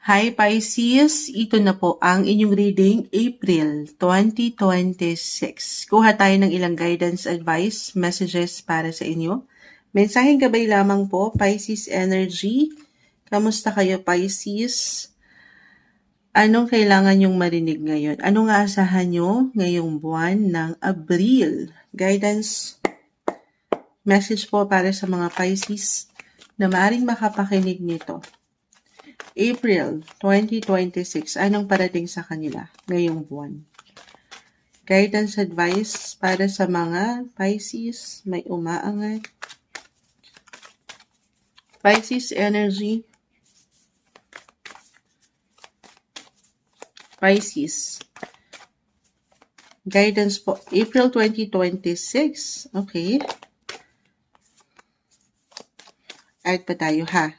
Hi Pisces, ito na po ang inyong reading April 2026. Kuha tayo ng ilang guidance, advice, messages para sa inyo. Mensaheng gabay lamang po, Pisces energy. Kamusta kayo Pisces? Anong kailangan nyong marinig ngayon? Anong aasahan nyo ngayong buwan ng Abril? Guidance, message po para sa mga Pisces na maaaring makapakinig nito. April 2026, anong parating sa kanila ngayong buwan? Guidance advice para sa mga Pisces, may umaangat. Pisces energy. Pisces. Guidance po, April 2026. Okay. Add pa tayo ha.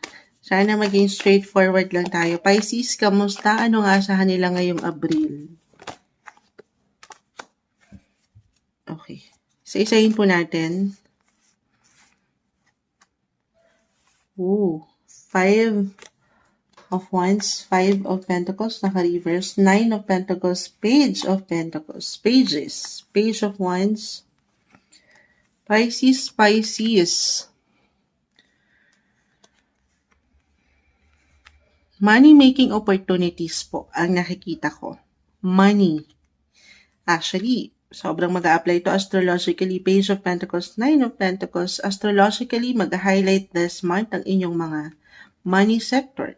Sana maging straightforward lang tayo. Pisces, kamusta? Anong asahan nila ngayong Abril? Okay. So, isahin po natin. Five of Wands, Five of Pentacles, naka-reverse. Nine of Pentacles, Page of Pentacles. Pages. Page of Wands. Pisces. Money-making opportunities po ang nakikita ko. Money. Actually, sobrang mag-a-apply to astrologically. Page of Pentacles, Nine of Pentacles. Astrologically, mag-highlight this month ang inyong mga money sector.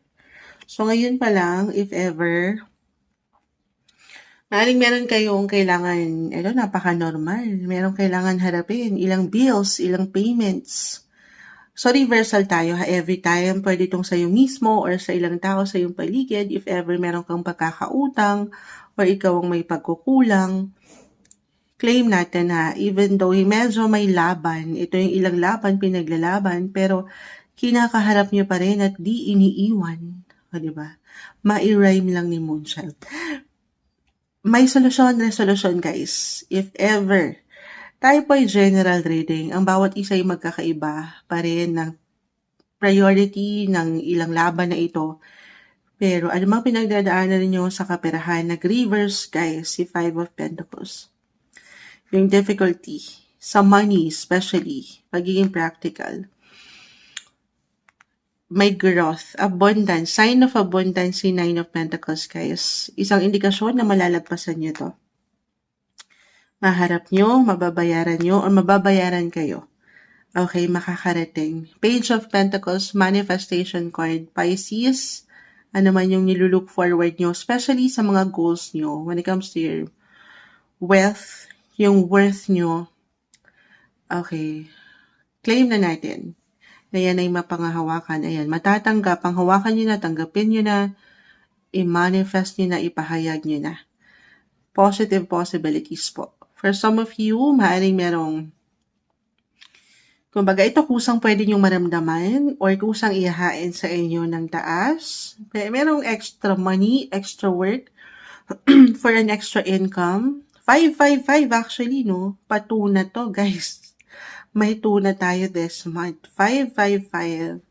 So, ngayon pa lang, if ever, maaaring meron kayong kailangan, napaka-normal. Meron kailangan harapin. Ilang bills, ilang payments. So, reversal tayo ha. Every time, pwede itong sa'yo mismo or sa ilang tao sa iyong paligid. If ever meron kang pagkakautang or ikaw ang may pagkukulang, claim natin ha. Even though medyo may laban, ito yung ilang laban, pinaglalaban, pero kinakaharap nyo pa rin at di iniiwan. O, diba? Ma-rhyme lang ni Moonchild. May solusyon guys. If ever, tayo po ay general reading. Ang bawat isa ay magkakaiba pa rin ng priority ng ilang laban na ito. Pero ano mang pinagdadaanan ninyo sa kaperahan, nag-reverse guys, si Five of Pentacles. Yung difficulty sa money especially, pagiging practical. May growth, abundance, sign of abundance si Nine of Pentacles guys. Isang indikasyon na malalagpasan nyo to. Maharap nyo, mababayaran nyo, o mababayaran kayo. Okay, makakarating. Page of Pentacles, manifestation card, Pisces. Ano man yung nilulook forward nyo, especially sa mga goals nyo when it comes to your wealth, yung worth nyo. Okay, claim na natin na yan ay mapangahawakan. Ayan, matatanggap. Ang hawakan nyo na, tanggapin nyo na, i-manifest nyo na, ipahayag nyo na. Positive possibilities po. For some of you, maaaring merong, kumbaga ito kusang pwede nyo maramdaman or kusang ihahain sa inyo ng taas. Merong extra money, extra work for an extra income. 555 actually, no? Patuna to, guys. May tuna tayo this month. 555.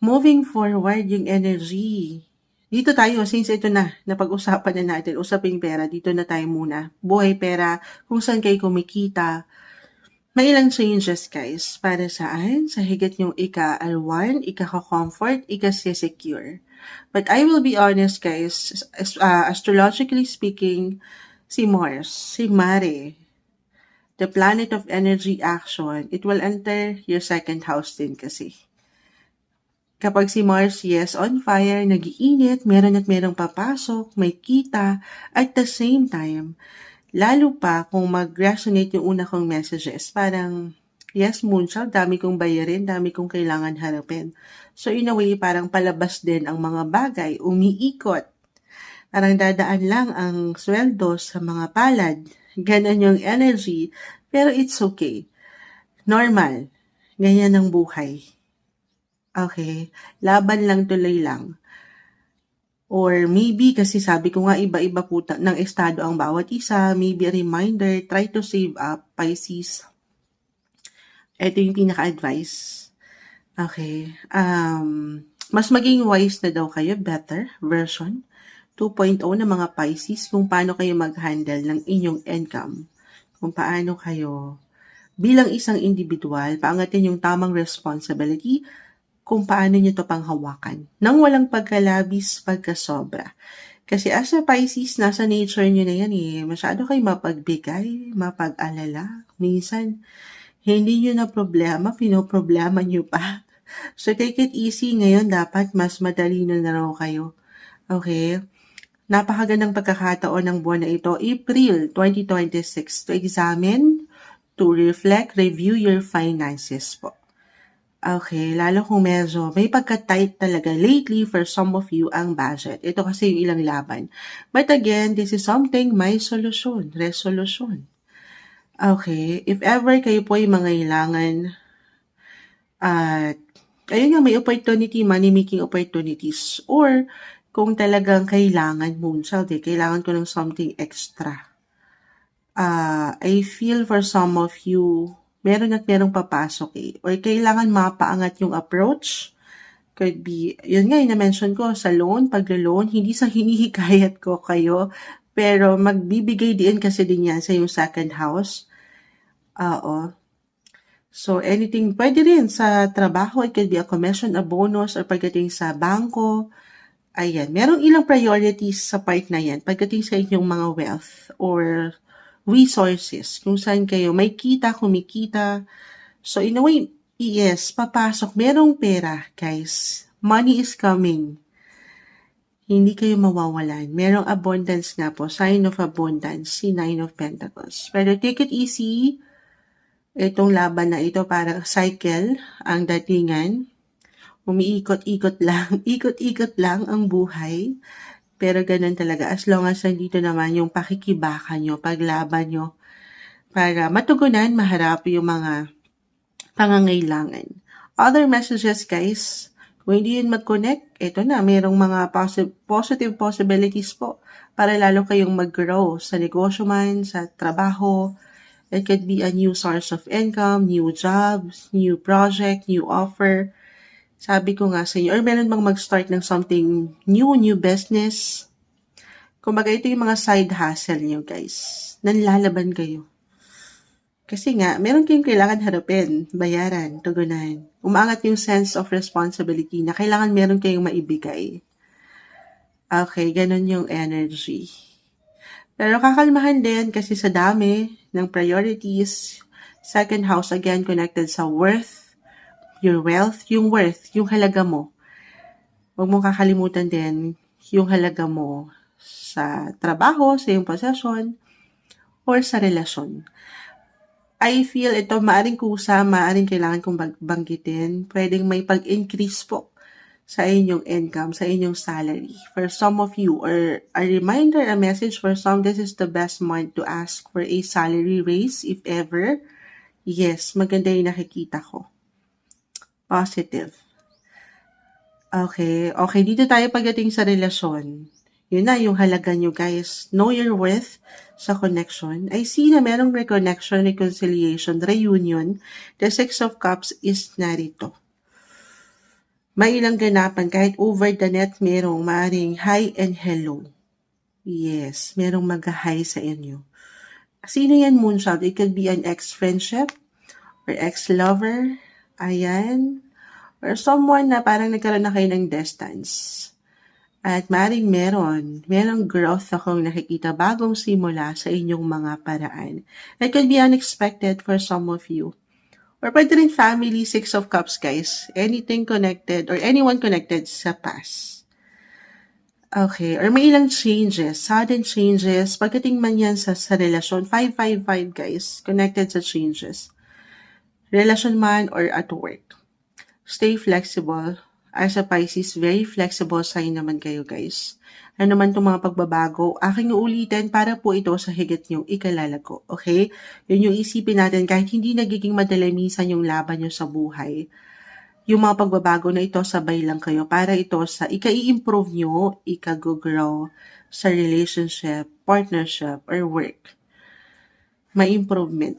Moving forward yung energy. Dito tayo, since ito na, napag-usapan na natin, usaping pera, dito na tayo muna. Buhay pera, kung saan kayo kumikita. May ilang changes guys, para saan? Sa higit yung ika-alwan, ika-comfort, ika-secure. But I will be honest guys, astrologically speaking, si Mars, si Mare, the planet of energy action, it will enter your second house din kasi. Kapag si Mars, yes, on fire, nag-iinit, meron at merong papasok, may kita, at the same time, lalo pa kung mag-resonate yung una kong messages, parang, yes, Moonchild, dami kong bayarin, dami kong kailangan harapin. So in a way, parang palabas din ang mga bagay, umiikot. Parang dadaan lang ang sweldo sa mga palad. Ganon yung energy, pero it's okay. Normal. Ganyan ang buhay. Okay, laban lang, tuloy lang. Or maybe, kasi sabi ko nga, iba-iba po ng estado ang bawat isa. Maybe a reminder, try to save up, Pisces. Ito yung pinaka-advice. Okay. Mas maging wise na daw kayo, better version 2.0 ng mga Pisces kung paano kayo mag-handle ng inyong income. Kung paano kayo bilang isang individual, paangatin yung tamang responsibility kung paano nyo to panghawakan nang walang pagkalabis, pagkasobra. Kasi as a Pisces, nasa nature nyo na yan eh. Masyado kayo mapagbigay, mapag-alala. Minsan, hindi nyo na problema, pinoproblema nyo pa. So, take it easy. Ngayon, dapat mas madali na raw kayo. Okay? Napakagandang pagkakataon ng buwan na ito, April 2026, to examine, to reflect, review your finances po. Okay, lalo kung medyo may pagka-tight talaga lately for some of you ang budget. Ito kasi yung ilang laban. But again, this is something may solusyon, resolution. Okay, if ever kayo po ay mangailangan at ayun nga, may opportunity, money-making opportunities, or kung talagang kailangan moonchild, kailangan ko ng something extra. I feel for some of you, meron at merong papasok or kailangan mapaangat yung approach. Could be, yun nga, na-mention ko sa loan, paglo-loan, hindi sa hinihikayat ko kayo, pero magbibigay din kasi din yan sa yung second house. Oo. So, anything, pwede rin sa trabaho, it could be a commission, a bonus, or pagdating sa bangko. Ayan, merong ilang priorities sa part na yan pagdating sa inyong mga wealth or resources, kung saan kayo may kita, kumikita. So, in a way, yes, papasok. Merong pera, guys. Money is coming. Hindi kayo mawawalan. Merong abundance nga po. Sign of abundance. Si Nine of Pentacles. Pero take it easy. Itong laban na ito para cycle ang datingan. Umiikot-ikot lang. Ikot-ikot lang ang buhay. Pero ganun talaga, as long as nandito naman yung pakikibaka nyo, paglaban nyo, para matugunan, maharap yung mga pangangailangan. Other messages, guys, kung hindi yun mag-connect, ito na, mayroong mga positive possibilities po para lalo kayong mag-grow sa negosyo man, sa trabaho. It could be a new source of income, new jobs, new project, new offer. Sabi ko nga sa inyo, or meron bang mag-start ng something new business. Kumbaga, ito yung mga side hustle nyo, guys. Nanlalaban kayo. Kasi nga, meron kayong kailangan harapin, bayaran, tugunan. Umaangat yung sense of responsibility na kailangan meron kayong maibigay. Okay, ganun yung energy. Pero kakalmahan din kasi sa dami ng priorities. Second house, again, connected sa worth, your wealth, yung worth, yung halaga mo. Huwag mong kakalimutan din yung halaga mo sa trabaho, sa iyong possession, or sa relasyon. I feel ito maaring kusa, maaring kailangan kong banggitin. Pwedeng may pag-increase po sa inyong income, sa inyong salary. For some of you, or a reminder, a message for some, this is the best month to ask for a salary raise, if ever. Yes, maganda yung nakikita ko. Positive. Okay, dito tayo pagdating sa relasyon. Yun na, yung halaga nyo, guys. Know your worth sa connection. I see na merong reconnection, reconciliation, reunion. The Six of Cups is narito. May ilang ganapan, kahit over the net, merong maring hi and hello. Yes, merong mag-hi sa inyo. Sino yan, Moonchild? It could be an ex-friendship or ex-lover. Ayan. Or someone na parang nagkaroon na kayo ng distance. At maring merong growth akong nakikita, bagong simula sa inyong mga paraan. It could be unexpected for some of you. Or pwede rin family, Six of Cups, guys. Anything connected or anyone connected sa past. Okay, or may ilang changes, sudden changes. Pagdating man yan sa relasyon, 555, guys, connected sa changes. Relasyon man or at work. Stay flexible. As a Pisces, very flexible sign naman kayo, guys. Ano naman itong mga pagbabago, aking uulitin para po ito sa higit niyong ikalalago. Okay? Yun yung isipin natin kahit hindi nagiging madalamisan yung laban nyo sa buhay. Yung mga pagbabago na ito, sabay lang kayo para ito sa ika-i-improve nyo, ika-grow sa relationship, partnership, or work. May improvement.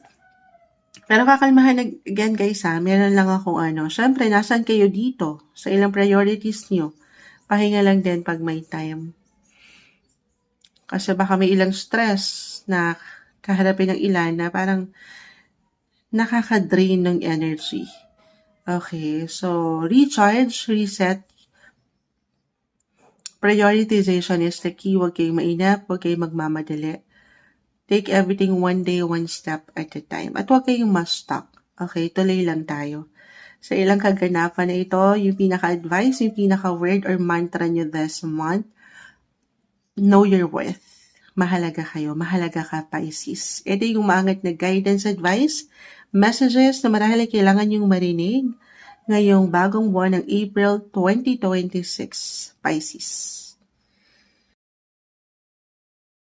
Pero kakalmahan again guys ha, meron lang akong syempre nasan kayo dito sa ilang priorities nyo. Pahinga lang din pag may time. Kasi baka may ilang stress na kaharapin ng ilan na parang nakaka-drain ng energy. Okay, so recharge, reset, prioritization is the key. Huwag kayong mainap, huwag kayong magmamadali. Take everything one day, one step at a time. At huwag kayong ma-stuck. Okay, tuloy lang tayo. Sa ilang kaganapan na ito, yung pinaka-advice, yung pinaka-word or mantra nyo this month, know your worth. Mahalaga kayo. Mahalaga ka, Pisces. Ito yung maangat na guidance, advice, messages na marahil kailangan yung marinig ngayong bagong buwan ng April 2026, Pisces.